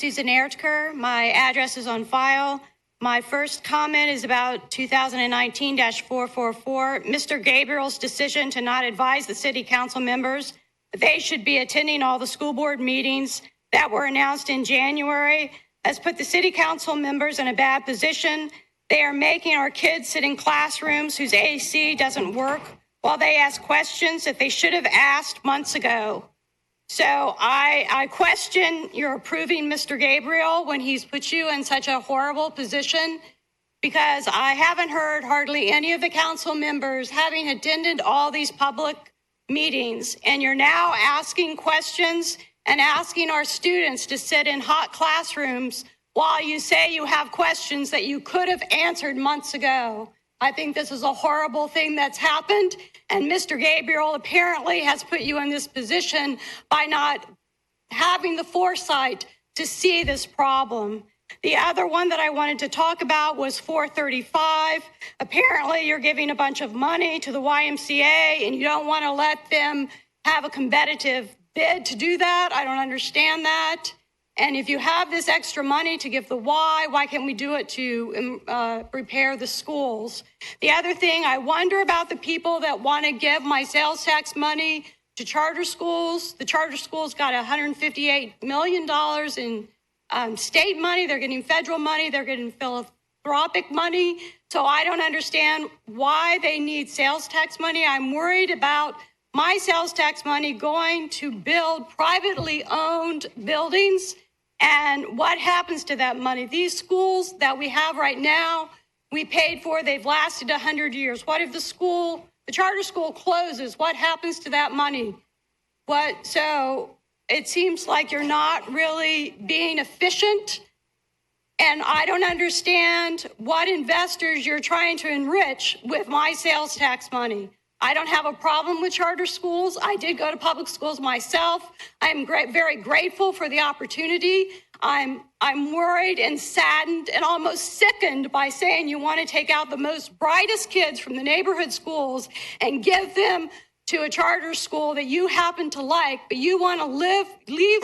Susan Ertker. My address is on file. My first comment is about 2019-444. Mr. Gabriel's decision to not advise the city council members that they should be attending all the school board meetings that were announced in January has put the city council members in a bad position. They are making our kids sit in classrooms whose AC doesn't work while they ask questions that they should have asked months ago. So I question your approving Mr. Gabriel when he's put you in such a horrible position, because I haven't heard hardly any of the council members having attended all these public meetings, and you're now asking questions and asking our students to sit in hot classrooms while you say you have questions that you could have answered months ago. I think this is a horrible thing that's happened, and Mr. Gabriel apparently has put you in this position by not having the foresight to see this problem. The other one that I wanted to talk about was 435. Apparently, you're giving a bunch of money to the YMCA, and you don't want to let them have a competitive bid to do that. I don't understand that. And if you have this extra money to give the why can't we do it to repair the schools? The other thing, I wonder about the people that want to give my sales tax money to charter schools. The charter schools got $158 million in state money. They're getting federal money. They're getting philanthropic money. So I don't understand why they need sales tax money. I'm worried about my sales tax money going to build privately owned buildings, and what happens to that money? These schools that we have right now, we paid for, they've lasted 100 years. What if the charter school closes? What happens to that money? So it seems like you're not really being efficient, and I don't understand what investors you're trying to enrich with my sales tax money. I don't have a problem with charter schools. I did go to public schools myself. I'm very grateful for the opportunity. I'm worried and saddened and almost sickened by saying you want to take out the most brightest kids from the neighborhood schools and give them to a charter school that you happen to like, but you want to leave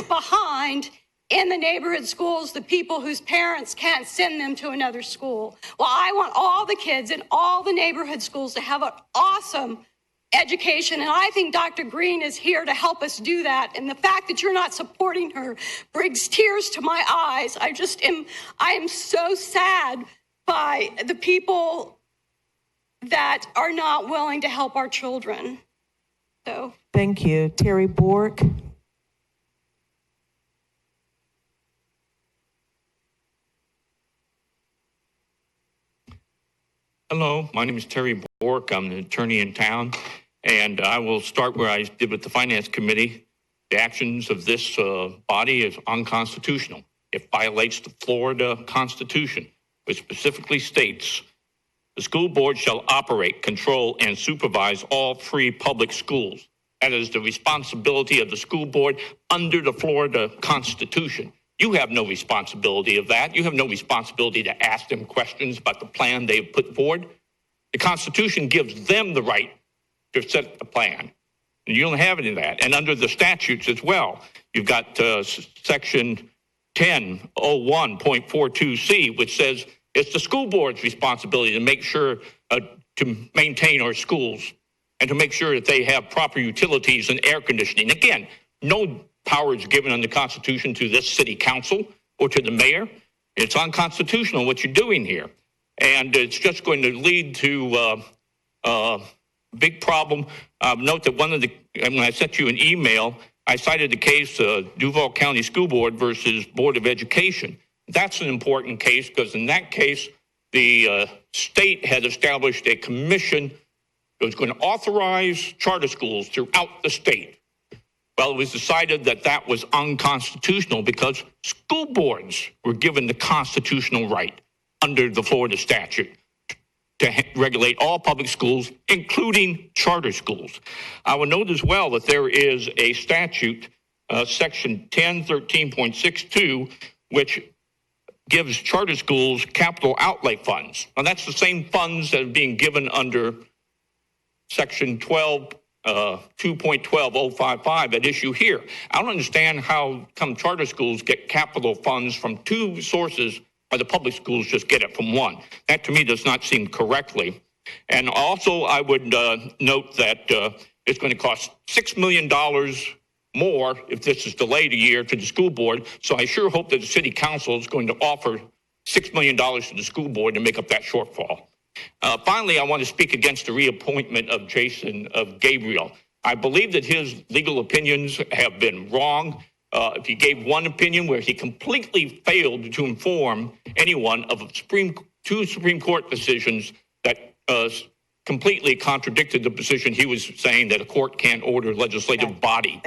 behind in the neighborhood schools the people whose parents can't send them to another school. Well, I want all the kids in all the neighborhood schools to have an awesome education, and I think Dr. Green is here to help us do that. And the fact that you're not supporting her brings tears to my eyes. I am so sad by the people that are not willing to help our children. So thank you. Terry Bork. Hello, my name is Terry Bork. I'm an attorney in town, and I will start where I did with the Finance Committee. The actions of this body is unconstitutional. It violates the Florida Constitution, which specifically states the school board shall operate, control, and supervise all free public schools. That is the responsibility of the school board under the Florida Constitution. You have no responsibility of that. You have no responsibility to ask them questions about the plan they've put forward. The Constitution gives them the right to set the plan. And you don't have any of that. And under the statutes as well, you've got section 1001.42C, which says it's the school board's responsibility to make sure to maintain our schools and to make sure that they have proper utilities and air conditioning. Again, no power is given under the Constitution to this city council or to the mayor. It's unconstitutional what you're doing here. And it's just going to lead to a big problem. Note that when I sent you an email, I cited the case Duval County School Board versus Board of Education. That's an important case because in that case, the state had established a commission that was going to authorize charter schools throughout the state. Well, it was decided that that was unconstitutional because school boards were given the constitutional right under the Florida statute to regulate all public schools, including charter schools. I will note as well that there is a statute, section 1013.62, which gives charter schools capital outlay funds. Now, that's the same funds that are being given under section 12 2.12055 at issue here. I don't understand how come charter schools get capital funds from two sources, while the public schools just get it from one. That to me does not seem correctly. And also, I would note that it's going to cost $6 million more if this is delayed a year to the school board. So I sure hope that the city council is going to offer $6 million to the school board to make up that shortfall. Finally, I want to speak against the reappointment of Jason Gabriel. I believe that his legal opinions have been wrong. He gave one opinion where he completely failed to inform anyone of two Supreme Court decisions that completely contradicted the position he was saying that a court can't order a legislative body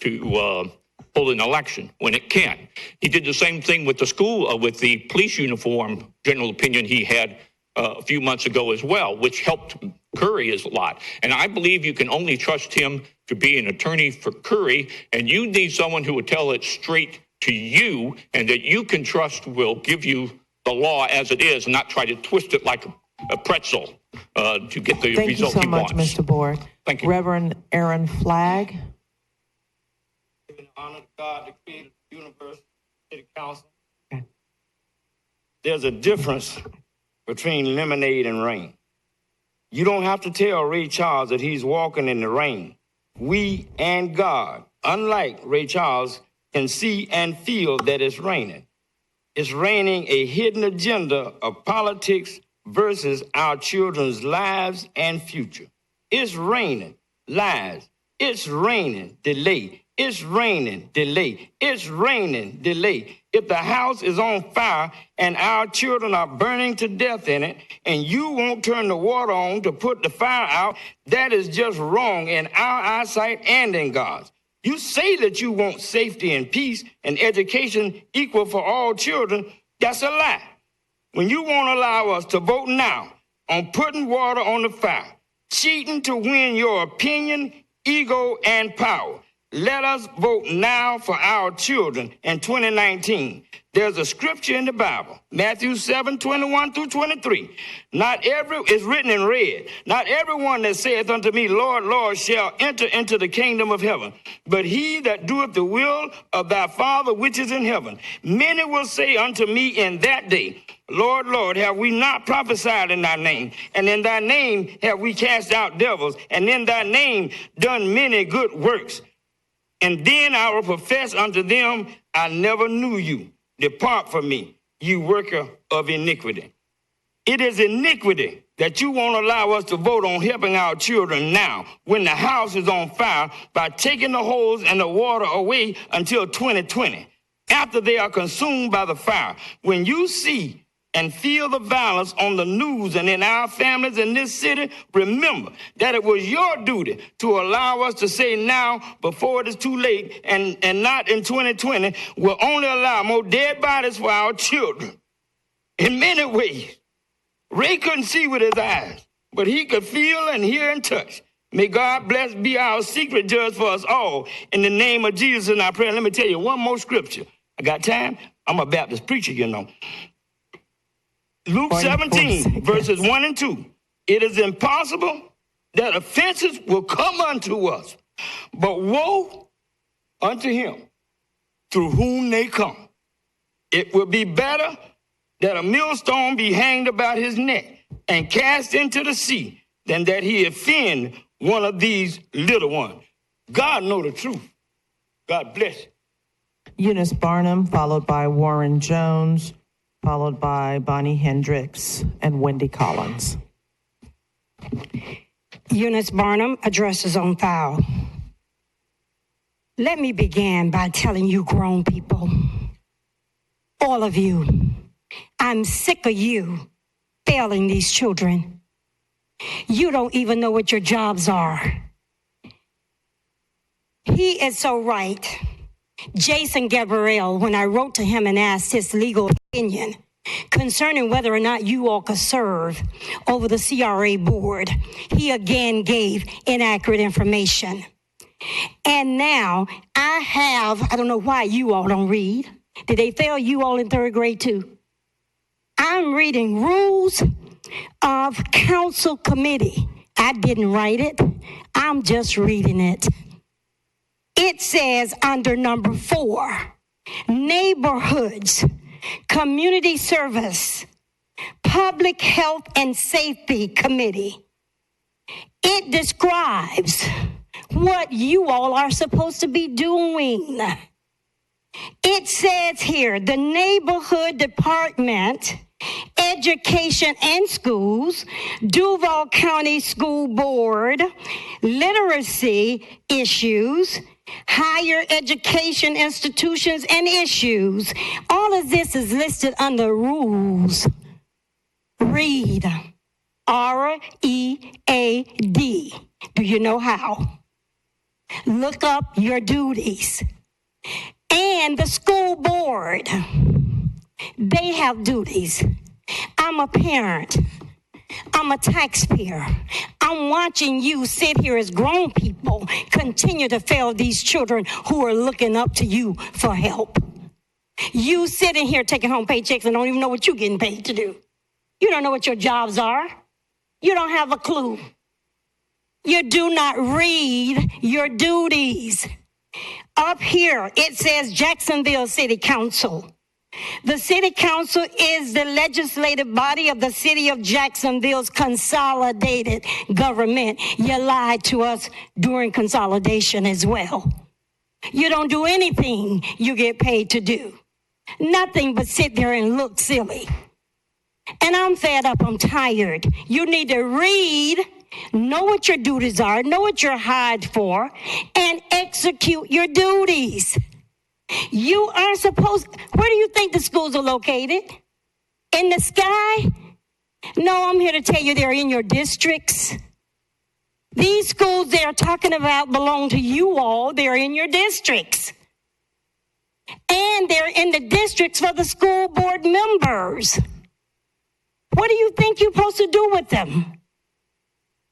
to hold an election when it can. He did the same thing with the school, with the police uniform general opinion he had a few months ago as well, which helped Curry a lot. And I believe you can only trust him to be an attorney for Curry, and you need someone who will tell it straight to you and that you can trust will give you the law as it is and not try to twist it like a pretzel to get the result he wants. Thank you so much, Mr. Borg. Thank you. Reverend Aaron Flagg. Giving honor to God, the creator of the universe, city council. Okay. There's a difference between lemonade and rain. You don't have to tell Ray Charles that he's walking in the rain. We and God, unlike Ray Charles, can see and feel that it's raining. It's raining a hidden agenda of politics versus our children's lives and future. It's raining lies. It's raining delay. It's raining delay. It's raining delay. If the house is on fire and our children are burning to death in it, and you won't turn the water on to put the fire out, that is just wrong in our eyesight and in God's. You say that you want safety and peace and education equal for all children. That's a lie. When you won't allow us to vote now on putting water on the fire, cheating to win your opinion, ego, and power, let us vote now for our children in 2019. There's a scripture in the Bible, Matthew 7:21-23. It's written in red. Not everyone that saith unto me, Lord, Lord, shall enter into the kingdom of heaven, but he that doeth the will of thy Father which is in heaven. Many will say unto me in that day, Lord, Lord, have we not prophesied in thy name? And in thy name have we cast out devils, and in thy name done many good works. And then I will profess unto them, I never knew you. Depart from me, you worker of iniquity. It is iniquity that you won't allow us to vote on helping our children now when the house is on fire by taking the hose and the water away until 2020, after they are consumed by the fire. When you see and feel the violence on the news and in our families in this city, remember that it was your duty to allow us to say now before it is too late and not in 2020 will only allow more dead bodies for our children. In many ways, Ray couldn't see with his eyes, but he could feel and hear and touch. May God bless be our secret judge for us all. In the name of Jesus, and I pray. Let me tell you one more scripture. I got time? I'm a Baptist preacher, you know. Luke 17, verses 1 and 2. It is impossible that offenses will come unto us, but woe unto him through whom they come. It will be better that a millstone be hanged about his neck and cast into the sea than that he offend one of these little ones. God know the truth. God bless you. Eunice Barnum, followed by Warren Jones, followed by Bonnie Hendricks and Wendy Collins. Eunice Barnum, addresses on file. Let me begin by telling you grown people, all of you, I'm sick of you failing these children. You don't even know what your jobs are. He is so right. Jason Gabriel, when I wrote to him and asked his legal opinion concerning whether or not you all could serve over the CRA board, he again gave inaccurate information. And now I don't know why you all don't read. Did they fail you all in third grade too? I'm reading rules of council committee. I didn't write it. I'm just reading it. It says under number 4, neighborhoods, community service, public health and safety committee. It describes what you all are supposed to be doing. It says here, the neighborhood department, education and schools, Duval County School Board, literacy issues, higher education institutions and issues. All of this is listed under rules. Read. R-E-A-D. Do you know how? Look up your duties. And the school board, they have duties. I'm a parent. I'm a taxpayer. I'm watching you sit here as grown people continue to fail these children who are looking up to you for help. You sitting here taking home paychecks and don't even know what you're getting paid to do. You don't know what your jobs are. You don't have a clue. You do not read your duties. Up here, it says Jacksonville City Council. The City Council is the legislative body of the city of Jacksonville's consolidated government. You lied to us during consolidation as well. You don't do anything you get paid to do. Nothing but sit there and look silly. And I'm fed up, I'm tired. You need to read, know what your duties are, know what you're hired for, and execute your duties. You are supposed, where do you think the schools are located? In the sky? No, I'm here to tell you they're in your districts. These schools they're talking about belong to you all. They're in your districts. And they're in the districts for the school board members. What do you think you're supposed to do with them?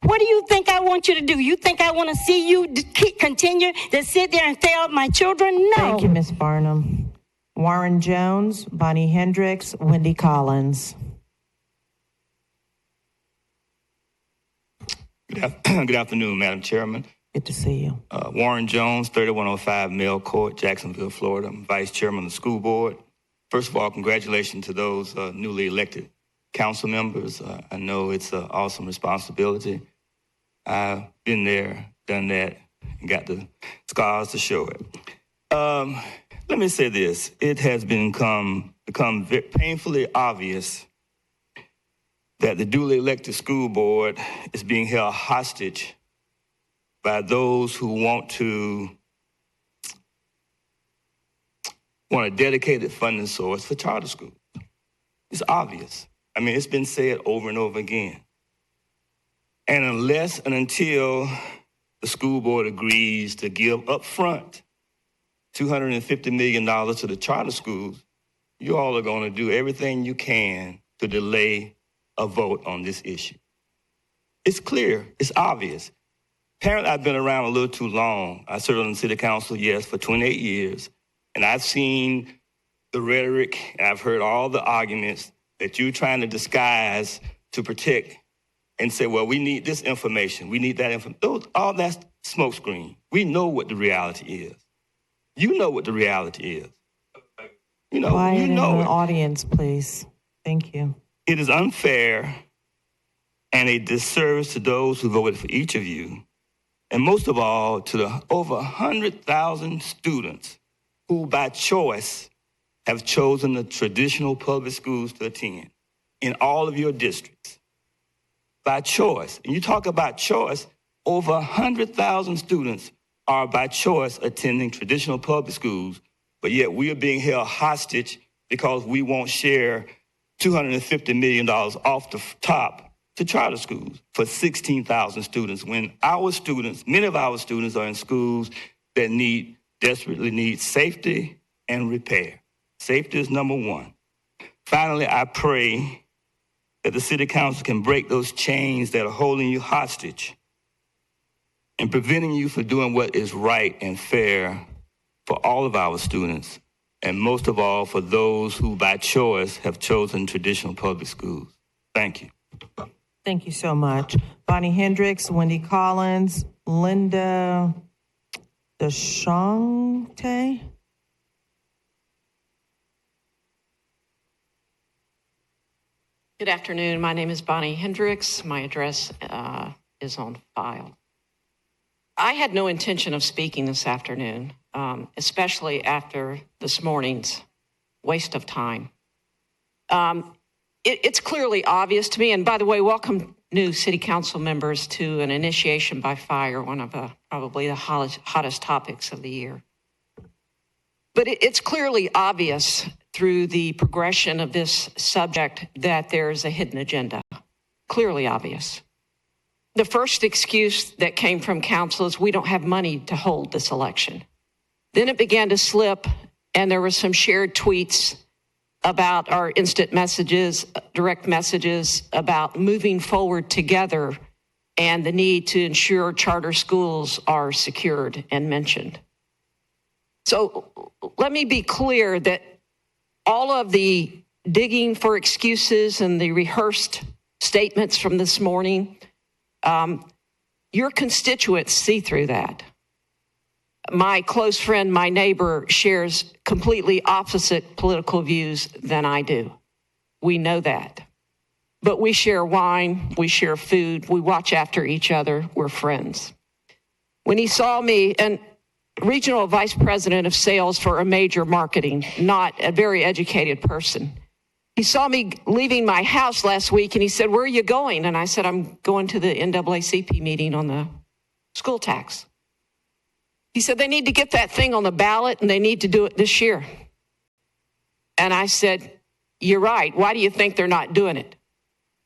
What do you think I want you to do? You think I want to see you continue to sit there and fail my children? No. Thank you, Ms. Barnum. Warren Jones, Bonnie Hendricks, Wendy Collins. Good afternoon, Madam Chairman. Good to see you. Warren Jones, 3105 Mill Court, Jacksonville, Florida. I'm Vice Chairman of the School Board. First of all, congratulations to those newly elected council members. I know it's an awesome responsibility. I've been there, done that, and got the scars to show it. Let me say this. It has become painfully obvious that the duly elected school board is being held hostage by those who want a dedicated funding source for charter schools. It's obvious. I mean, it's been said over and over again. And unless and until the school board agrees to give up front $250 million to the charter schools, you all are going to do everything you can to delay a vote on this issue. It's clear. It's obvious. Apparently, I've been around a little too long. I served on the city council, yes, for 28 years, and I've seen the rhetoric, and I've heard all the arguments that you're trying to disguise to protect and say, well, we need this information, we need that information. All that's smokescreen. We know what the reality is. You know what the reality is. Quiet you know in the it. audience, please. Thank you. It is unfair and a disservice to those who voted for each of you, and most of all, to the over 100,000 students who, by choice, have chosen the traditional public schools to attend in all of your districts. By choice. And you talk about choice, over 100,000 students are by choice attending traditional public schools, but yet we are being held hostage because we won't share $250 million off the top to charter schools for 16,000 students when our students, many of our students are in schools that desperately need safety and repair. Safety is number one. Finally, I pray that the city council can break those chains that are holding you hostage and preventing you from doing what is right and fair for all of our students, and most of all for those who by choice have chosen traditional public schools. Thank you. Thank you so much. Bonnie Hendricks, Wendy Collins, Linda DeShonte. Good afternoon. My name is Bonnie Hendricks. My address is on file. I had no intention of speaking this afternoon, especially after this morning's waste of time. It's clearly obvious to me, and by the way, welcome new city council members to an initiation by fire, one of probably the hottest topics of the year. But it's clearly obvious through the progression of this subject that there's a hidden agenda. Clearly obvious. The first excuse that came from council is we don't have money to hold this election. Then it began to slip, and there were some shared tweets about our instant messages, direct messages about moving forward together and the need to ensure charter schools are secured and mentioned. So let me be clear that all of the digging for excuses and the rehearsed statements from this morning, your constituents see through that. My close friend, my neighbor, shares completely opposite political views than I do. We know that. But we share wine, we share food, we watch after each other, we're friends. When he saw me, and regional vice president of sales for a major marketing, not a very educated person, he saw me leaving my house last week and he said, "Where are you going?" And I said, "I'm going to the NAACP meeting on the school tax." He said, "They need to get that thing on the ballot and they need to do it this year." And I said, "You're right. Why do you think they're not doing it?"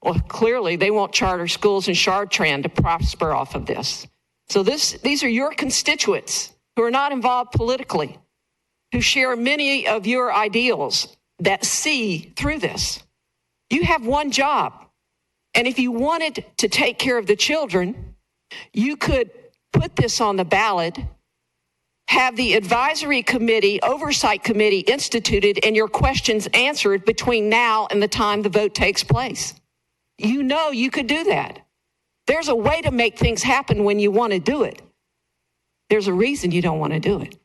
Well, clearly they want charter schools in Chartrand to prosper off of this. So these are your constituents who are not involved politically, who share many of your ideals that see through this. You have one job. And if you wanted to take care of the children, you could put this on the ballot, have the advisory committee, oversight committee instituted, and your questions answered between now and the time the vote takes place. You know you could do that. There's a way to make things happen when you want to do it. There's a reason you don't want to do it.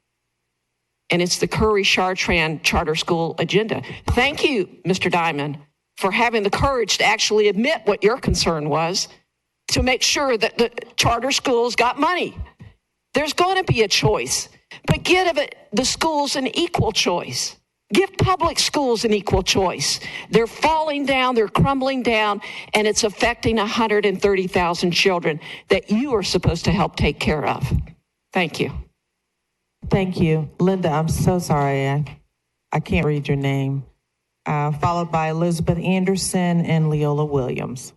And it's the Curry-Chartrand Charter School agenda. Thank you, Mr. Diamond, for having the courage to actually admit what your concern was, to make sure that the charter schools got money. There's going to be a choice, but give the schools an equal choice. Give public schools an equal choice. They're falling down, they're crumbling down, and it's affecting 130,000 children that you are supposed to help take care of. Thank you. Thank you. Linda, I'm so sorry. I can't read your name. Followed by Elizabeth Anderson and Leola Williams.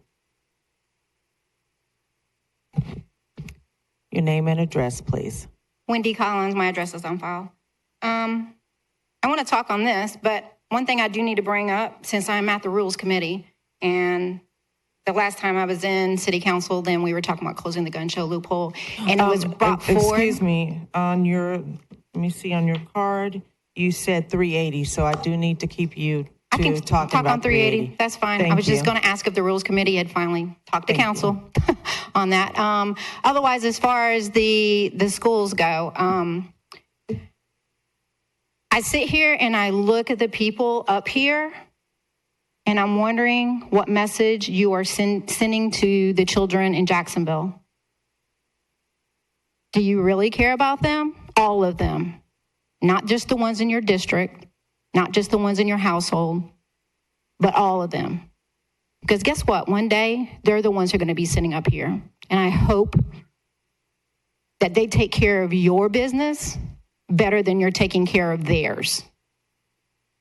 Your name and address, please. Wendy Collins, my address is on file. I want to talk on this, but one thing I do need to bring up, since I'm at the Rules Committee, and the last time I was in City Council, then we were talking about closing the gun show loophole, and it was brought forward. Excuse me, on your card, you said 380, so I do need to keep you I can talk on 380. That's fine. I was just going to ask if the Rules Committee had finally talked to council on that. Otherwise, as far as the schools go, I sit here and I look at the people up here, and I'm wondering what message you are sending to the children in Jacksonville. Do you really care about them? All of them. Not just the ones in your district, not just the ones in your household, but all of them. Because guess what? One day, they're the ones who are going to be sitting up here. And I hope that they take care of your business better than you're taking care of theirs.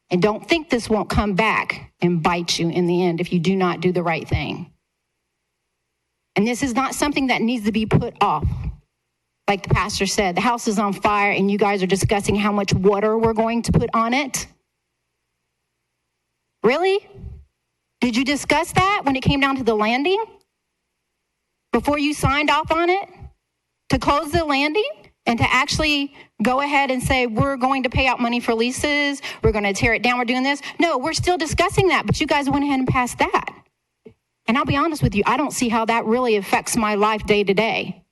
And don't think this won't come back and bite you in the end if you do not do the right thing. And this is not something that needs to be put off. Like the pastor said, the house is on fire and you guys are discussing how much water we're going to put on it. Really? Did you discuss that when it came down to the landing? Before you signed off on it? To close the landing? And to actually go ahead and say, we're going to pay out money for leases, we're going to tear it down, we're doing this. No, we're still discussing that, but you guys went ahead and passed that. And I'll be honest with you, I don't see how that really affects my life day to day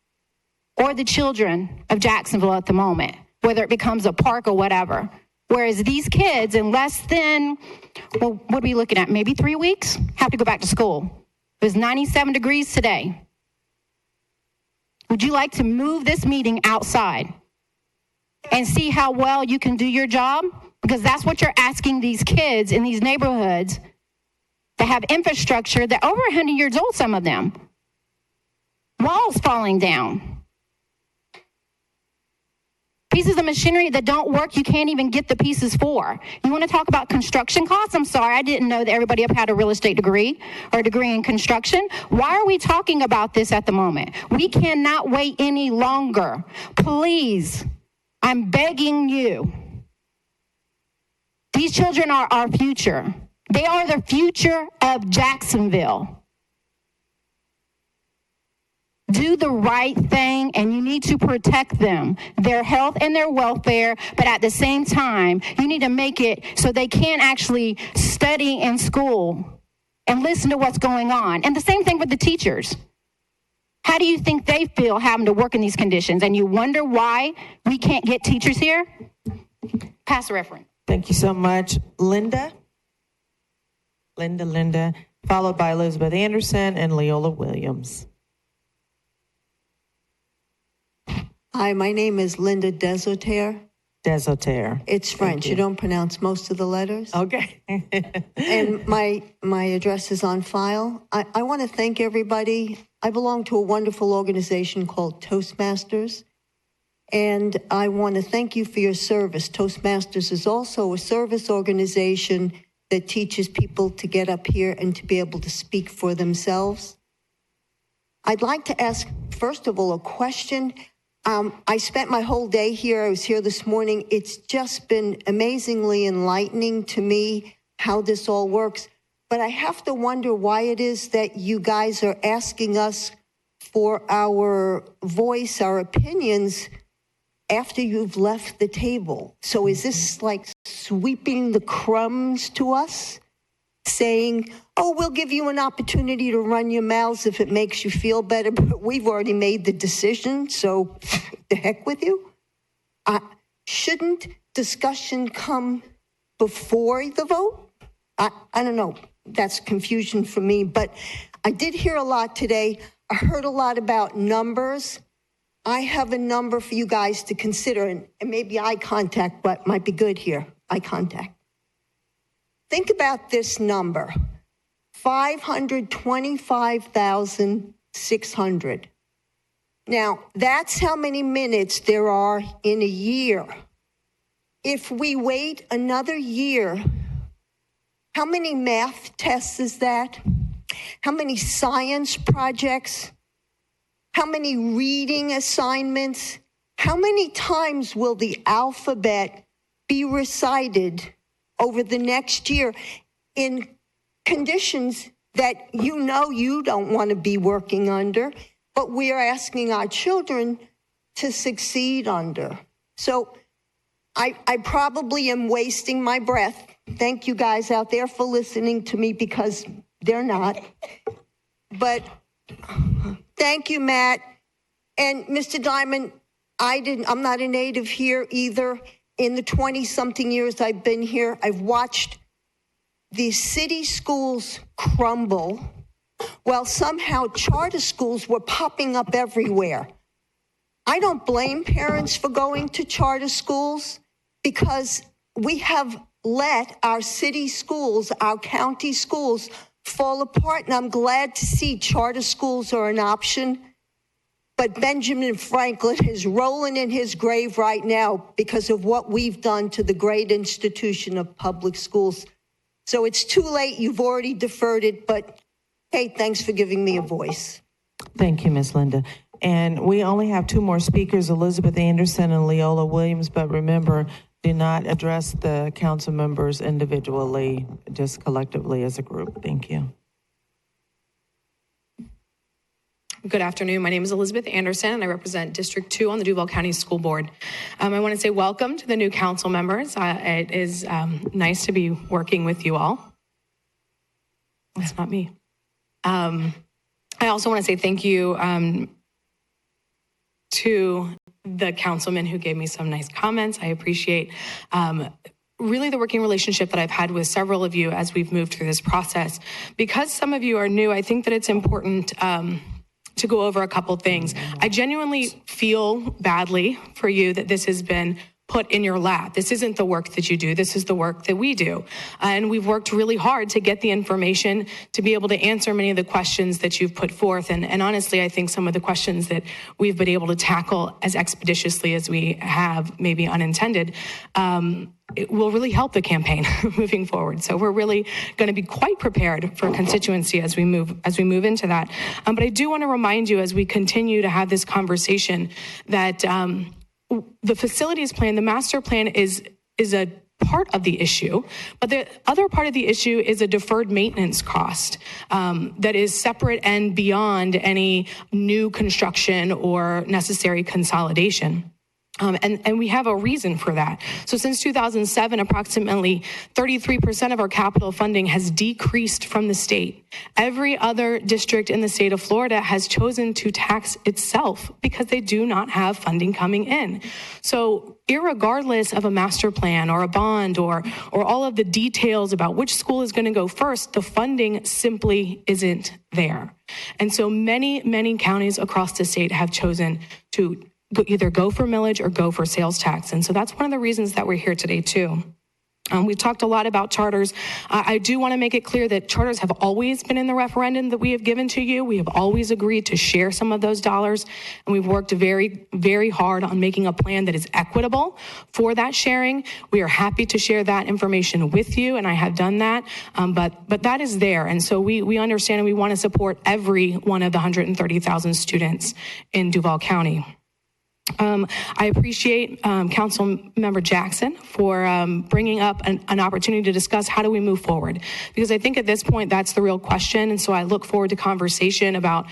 or the children of Jacksonville at the moment, whether it becomes a park or whatever. Whereas these kids, in less than, well, what are we looking at? Maybe 3 weeks, have to go back to school. It was 97 degrees today. Would you like to move this meeting outside and see how well you can do your job? Because that's what you're asking these kids in these neighborhoods that have infrastructure that over 100 years old, some of them. Walls falling down. Pieces of machinery that don't work, you can't even get the pieces for. You want to talk about construction costs? I'm sorry, I didn't know that everybody up had a real estate degree or a degree in construction. Why are we talking about this at the moment? We cannot wait any longer. Please, I'm begging you. These children are our future. They are the future of Jacksonville. Do the right thing, and you need to protect them, their health and their welfare, but at the same time, you need to make it so they can actually study in school and listen to what's going on. And the same thing with the teachers. How do you think they feel having to work in these conditions? And you wonder why we can't get teachers here? Pass the referendum. Thank you so much. Linda, followed by Elizabeth Anderson and Leola Williams. Hi, my name is Linda Desoter. It's French. You don't pronounce most of the letters. Okay. And my address is on file. I want to thank everybody. I belong to a wonderful organization called Toastmasters, and I want to thank you for your service. Toastmasters is also a service organization that teaches people to get up here and to be able to speak for themselves. I'd like to ask, first of all, a question. I spent my whole day here. I was here this morning. It's just been amazingly enlightening to me how this all works. But I have to wonder why it is that you guys are asking us for our voice, our opinions, after you've left the table. So is this like sweeping the crumbs to us? Saying, oh, we'll give you an opportunity to run your mouths if it makes you feel better, but we've already made the decision, so the heck with you. Shouldn't discussion come before the vote? I don't know. That's confusion for me, but I did hear a lot today. I heard a lot about numbers. I have a number for you guys to consider, and maybe eye contact, but might be good here, eye contact. Think about this number, 525,600. Now, that's how many minutes there are in a year. If we wait another year, how many math tests is that? How many science projects? How many reading assignments? How many times will the alphabet be recited over the next year in conditions that you know you don't want to be working under, but we are asking our children to succeed under? So I probably am wasting my breath. Thank you guys out there for listening to me, because they're not. But thank you, Matt. And Mr. Diamond, I'm not a native here either. In the 20-something years I've been here, I've watched the city schools crumble, while somehow charter schools were popping up everywhere. I don't blame parents for going to charter schools, because we have let our city schools, our county schools, fall apart, and I'm glad to see charter schools are an option. But Benjamin Franklin is rolling in his grave right now because of what we've done to the great institution of public schools. So it's too late. You've already deferred it. But, hey, thanks for giving me a voice. Thank you, Ms. Linda. And we only have two more speakers, Elizabeth Anderson and Leola Williams. But remember, do not address the council members individually, just collectively as a group. Thank you. Good afternoon. My name is Elizabeth Anderson, and I represent District 2 on the Duval County School Board. I want to say welcome to the new council members. It is nice to be working with you all. That's not me. I also want to say thank you to the councilman who gave me some nice comments. I appreciate really the working relationship that I've had with several of you as we've moved through this process. Because some of you are new, I think that it's important to go over a couple things. I genuinely feel badly for you that this has been put in your lap. This isn't the work that you do. This is the work that we do. And we've worked really hard to get the information to be able to answer many of the questions that you've put forth. And honestly, I think some of the questions that we've been able to tackle as expeditiously as we have, maybe unintended, it will really help the campaign moving forward. So we're really going to be quite prepared for constituency as we move into that. But I do want to remind you as we continue to have this conversation that the facilities plan, the master plan is a part of the issue, but the other part of the issue is a deferred maintenance cost that is separate and beyond any new construction or necessary consolidation. And we have a reason for that. So since 2007, approximately 33% of our capital funding has decreased from the state. Every other district in the state of Florida has chosen to tax itself because they do not have funding coming in. So irregardless of a master plan or a bond or all of the details about which school is going to go first, the funding simply isn't there. And so many counties across the state have chosen to either go for millage or go for sales tax. And so that's one of the reasons that we're here today too. We've talked a lot about charters. I do want to make it clear that charters have always been in the referendum that we have given to you. We have always agreed to share some of those dollars, and we've worked very, very hard on making a plan that is equitable for that sharing. We are happy to share that information with you, and I have done that, but that is there. And so we understand and we want to support every one of the 130,000 students in Duval County. I appreciate Council Member Jackson for bringing up an opportunity to discuss how do we move forward, because I think at this point that's the real question. And so I look forward to conversation about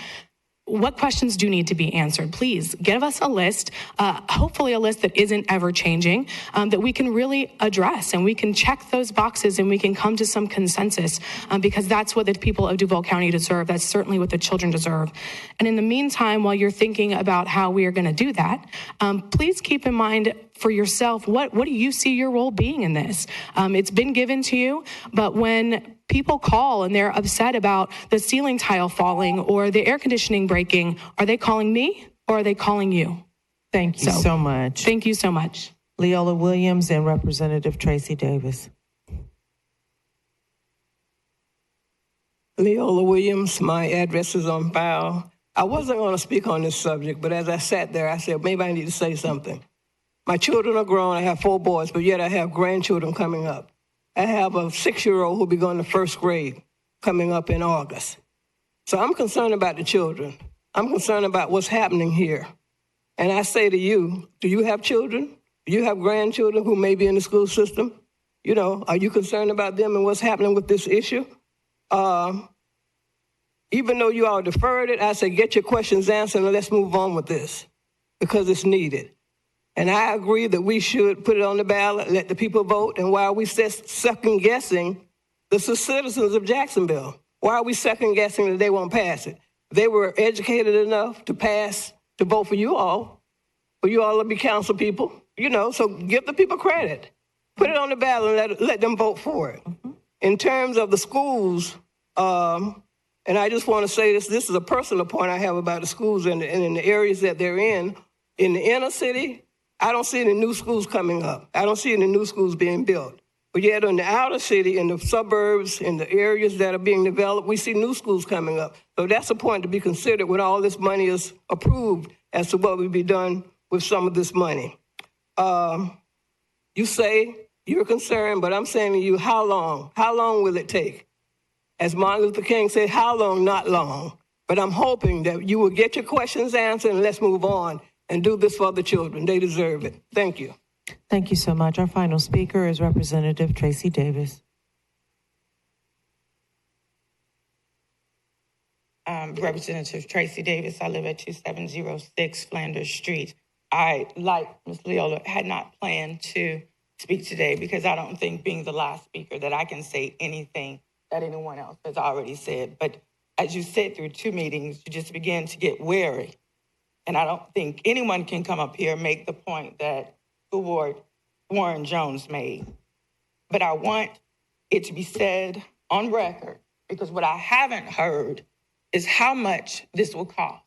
what questions do need to be answered. Please give us a list, hopefully a list that isn't ever changing, that we can really address, and we can check those boxes and we can come to some consensus, because that's what the people of Duval County deserve. That's certainly what the children deserve. And in the meantime, while you're thinking about how we are going to do that, please keep in mind for yourself, what do you see your role being in this? It's been given to you, but when people call and they're upset about the ceiling tile falling or the air conditioning breaking, are they calling me or are they calling you? Thank you so much. Thank you so much. Leola Williams and Representative Tracy Davis. Leola Williams, my address is on file. I wasn't going to speak on this subject, but as I sat there, I said, maybe I need to say something. My children are grown. I have 4 boys, but yet I have grandchildren coming up. I have a 6-year-old who'll be going to 1st grade coming up in August. So I'm concerned about the children. I'm concerned about what's happening here. And I say to you, do you have children? Do you have grandchildren who may be in the school system? You know, are you concerned about them and what's happening with this issue? Even though you all deferred it, I say get your questions answered and let's move on with this because it's needed. And I agree that we should put it on the ballot, let the people vote. And why are we second guessing the citizens of Jacksonville? Why are we second guessing that they won't pass it? They were educated enough to vote for you all to be council people, you know, so give the people credit. Put it on the ballot and let them vote for it. Mm-hmm. In terms of the schools, and I just want to say this is a personal point I have about the schools and in the areas that they're in the inner city, I don't see any new schools coming up. I don't see any new schools being built. But yet in the outer city, in the suburbs, in the areas that are being developed, we see new schools coming up. So that's a point to be considered when all this money is approved as to what will be done with some of this money. You say you're concerned, but I'm saying to you, how long? How long will it take? As Martin Luther King said, how long, not long. But I'm hoping that you will get your questions answered and let's move on and do this for the children. They deserve it. Thank you. Thank you so much. Our final speaker is Representative Tracy Davis. Representative Tracy Davis. I live at 2706 Flanders Street. I, like Ms. Leola, had not planned to speak today because I don't think being the last speaker that I can say anything that anyone else has already said. But as you sit through 2 meetings, you just begin to get weary. And I don't think anyone can come up here and make the point that School Board Warren Jones made. But I want it to be said on record, because what I haven't heard is how much this will cost.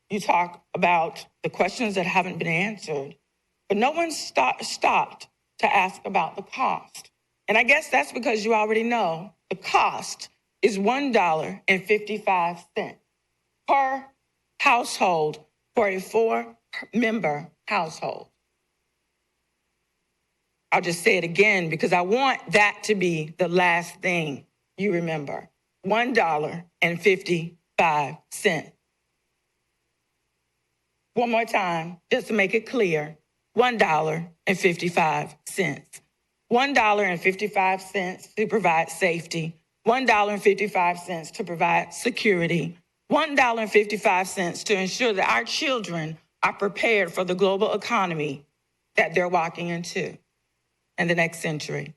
You talk about the questions that haven't been answered, but no one stopped to ask about the cost. And I guess that's because you already know the cost is $1.55 per household for a 4-member household. I'll just say it again because I want that to be the last thing you remember. $1.55. One more time, just to make it clear, $1.55. $1.55 to provide safety, $1.55 to provide security, $1.55 to ensure that our children are prepared for the global economy that they're walking into in the next century.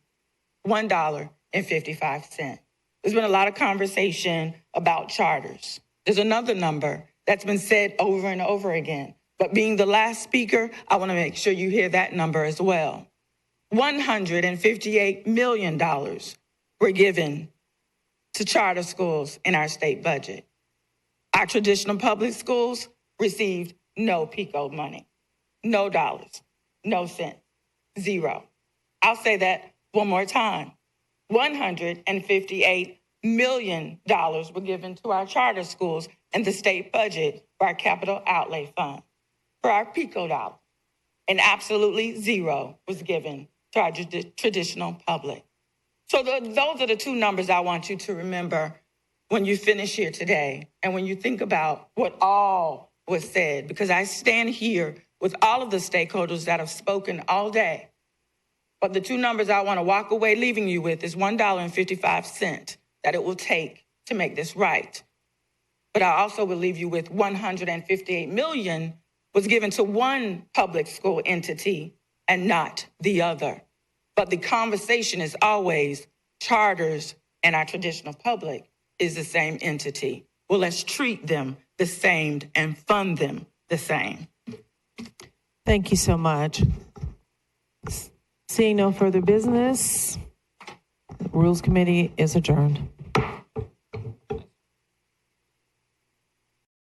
$1.55. There's been a lot of conversation about charters. There's another number that's been said over and over again. But being the last speaker, I want to make sure you hear that number as well. $158 million were given to charter schools in our state budget. Our traditional public schools received no PICO money, no dollars, no cents, zero. I'll say that one more time. $158 million were given to our charter schools in the state budget for our capital outlay fund, for our PICO dollars, and absolutely zero was given to our traditional public. So those are the 2 numbers I want you to remember when you finish here today and when you think about what all was said, because I stand here with all of the stakeholders that have spoken all day. But the 2 numbers I want to walk away leaving you with is $1.55 that it will take to make this right. But I also will leave you with $158 million was given to one public school entity and not the other. But the conversation is always charters and our traditional public is the same entity. Well, let's treat them the same and fund them the same. Thank you so much. Seeing no further business, the Rules Committee is adjourned.